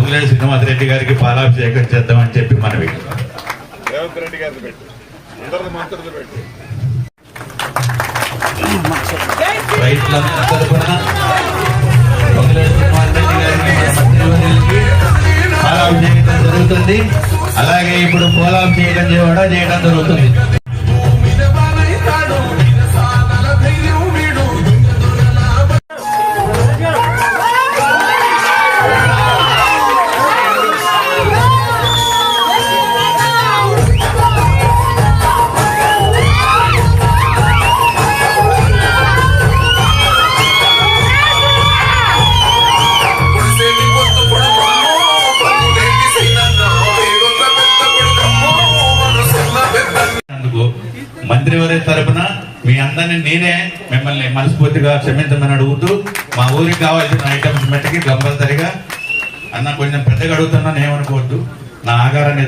పొంగులేటి శ్రీనివాస్ రెడ్డి గారికి పాలాభిషేకం చేద్దామని చెప్పి మనవి. రేవంత్ రెడ్డి గారిని పెట్టి అందరిని మంత్రులు పెట్టి రైతులందరి తరఫున పొంగులేటి శ్రీనివాస్ రెడ్డి గారికి మన మంత్రివర్యులకి పాలాభిషేకం జరుగుతుంది. అలాగే ఇప్పుడు పాలాభిషేకం కూడా చేయడం జరుగుతుంది. మంత్రివర్య తరపున మీ అందరినీ నేనే మిమ్మల్ని మనస్ఫూర్తిగా క్షమించమని అడుగుతూ మా ఊరికి కావాల్సిన ఐటమ్స్ మట్టికి కంపల్సరిగా అన్న కొంచెం పెద్దగా అడుగుతున్నాను, ఏమనుకోవద్దు. నా ఆగారాన్ని